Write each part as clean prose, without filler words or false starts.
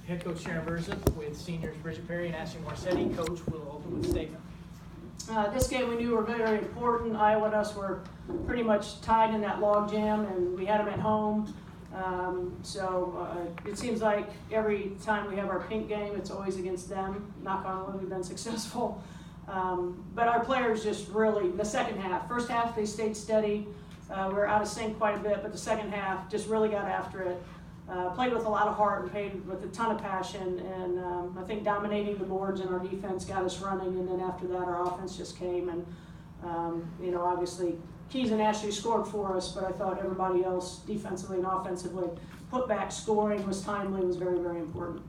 Head coach Sharon Berza with seniors Bridget Perry and Ashley Marcetti. Coach will open with a statement. This game we knew were very important. Iowa and us were pretty much tied in that log jam, and we had them at home. It seems like every time we have our pink game, it's always against them. Knock on wood, we've been successful. But our players just really, the second half, first half they stayed steady. We were out of sync quite a bit, but the second half just really got after it. Played with a lot of heart and played with a ton of passion, and I think dominating the boards and our defense got us running, and then after that our offense just came, and obviously Keys and Ashley scored for us, but I thought everybody else defensively and offensively put back scoring was timely, was very, very important.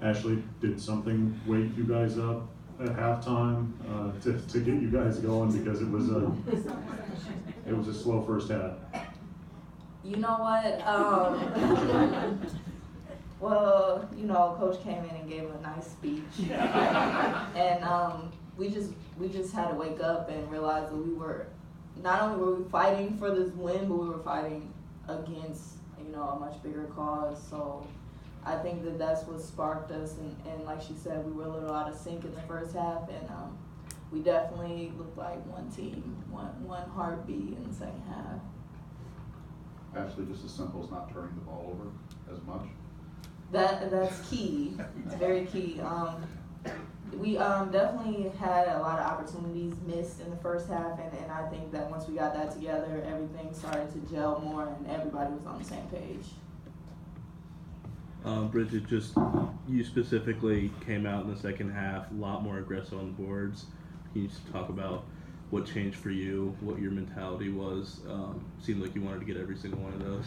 Ashley, did something wake you guys up at halftime to get you guys going, because it was a slow first half? You know what? Well, Coach came in and gave a nice speech, and we just had to wake up and realize that we were not only were we fighting for this win, but we were fighting against a much bigger cause. So I think that that's what sparked us, and like she said, we were a little out of sync in the first half, and we definitely looked like one team, one heartbeat in the second half. Actually, just as simple as not turning the ball over as much. That's key. It's very key. We definitely had a lot of opportunities missed in the first half, and I think that once we got that together, everything started to gel more, and everybody was on the same page. Bridget, just you specifically came out in the second half a lot more aggressive on the boards. Can you just talk about what changed for you, what your mentality was? Seemed like you wanted to get every single one of those.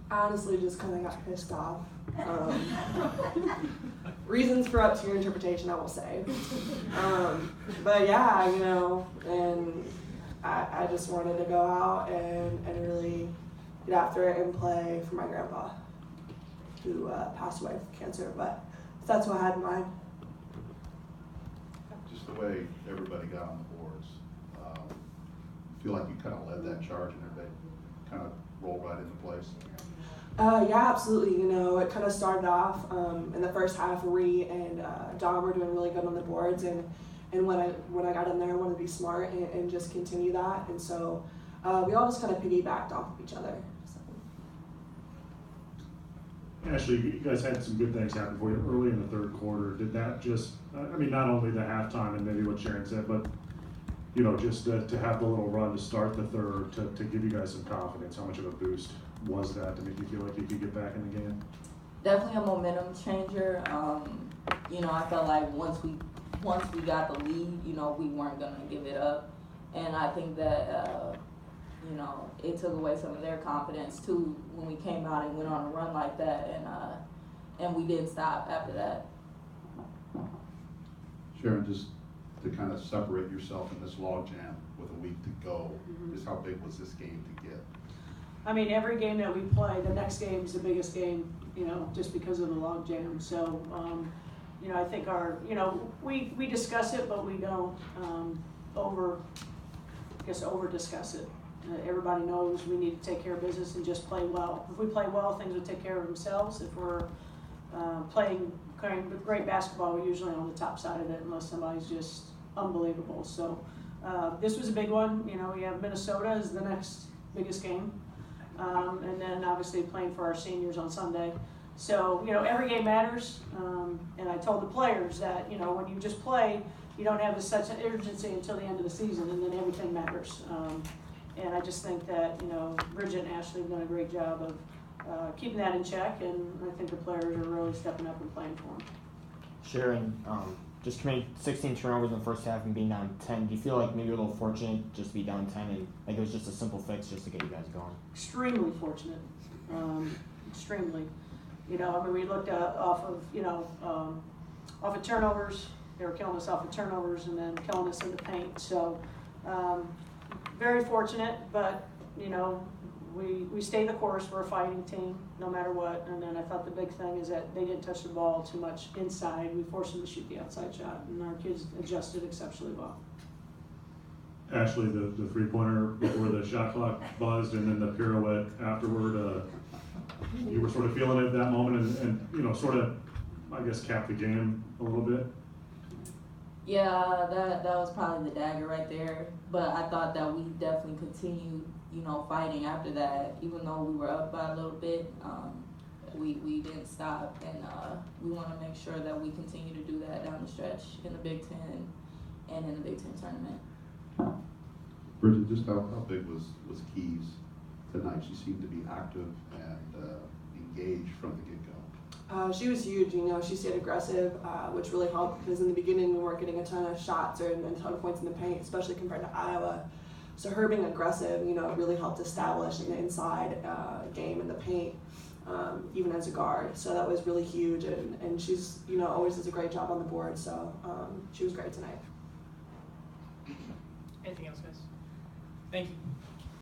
I honestly just kind of got pissed off. Reasons for up to your interpretation, I will say. But yeah, and I just wanted to go out and really get after it and play for my grandpa, who passed away from cancer. But that's what I had in mind. Just the way everybody got on the boards. Feel like you kind of led that charge and everybody kind of rolled right into place? Yeah, absolutely. It kind of started off in the first half. Ree and Dom were doing really good on the boards, and when I got in there, I wanted to be smart and just continue that. And so we all just kind of piggybacked off of each other. So. Ashley, you guys had some good things happen for you early in the third quarter. Did that just, not only the halftime and maybe what Sharon said, but just to have the little run to start the third, to give you guys some confidence, how much of a boost was that to make you feel like you could get back in the game? Definitely a momentum changer. I felt like once we got the lead, we weren't gonna give it up, and I think that it took away some of their confidence too when we came out and went on a run like that, and we didn't stop after that. Sharon, just to kind of separate yourself in this logjam with a week to go, just how big was this game to get? Every game that we play, the next game is the biggest game, just because of the log jam. So, I think we discuss it, but we don't over discuss it. Everybody knows we need to take care of business and just play well. If we play well, things will take care of themselves. If we're playing great basketball, we're usually on the top side of it unless somebody's just unbelievable. So this was a big one. We have Minnesota is the next biggest game. And then obviously playing for our seniors on Sunday. So, every game matters. And I told the players that, when you just play, you don't have such an urgency until the end of the season, and then everything matters. And I just think that, Bridget and Ashley have done a great job of keeping that in check, and I think the players are really stepping up and playing for them. Sharon, just committing 16 turnovers in the first half and being down 10. Do you feel like maybe you're a little fortunate just to be down 10 and like it was just a simple fix just to get you guys going? Extremely fortunate. Extremely. We looked off of turnovers. They were killing us off of turnovers and then killing us in the paint. So very fortunate, but we stay the course. We're a fighting team no matter what. And then I thought the big thing is that they didn't touch the ball too much inside. We forced them to shoot the outside shot, and our kids adjusted exceptionally well. Ashley, the three-pointer before the shot clock buzzed and then the pirouette afterward, you were sort of feeling it at that moment and you know, sort of, I guess, cap the game a little bit? Yeah, that was probably the dagger right there. But I thought that we definitely continued, you know, fighting after that. Even though we were up by a little bit, we didn't stop, and we want to make sure that we continue to do that down the stretch in the Big Ten and in the Big Ten tournament. Bridget, just how big was Keys tonight? She seemed to be active and engaged from the get-go. She was huge, you know, she stayed aggressive, which really helped because in the beginning we weren't getting a ton of shots or a ton of points in the paint, especially compared to Iowa. So her being aggressive, you know, really helped establish an inside game in the paint, even as a guard. So that was really huge, and she's, you know, always does a great job on the board. So she was great tonight. Anything else, guys? Thank you.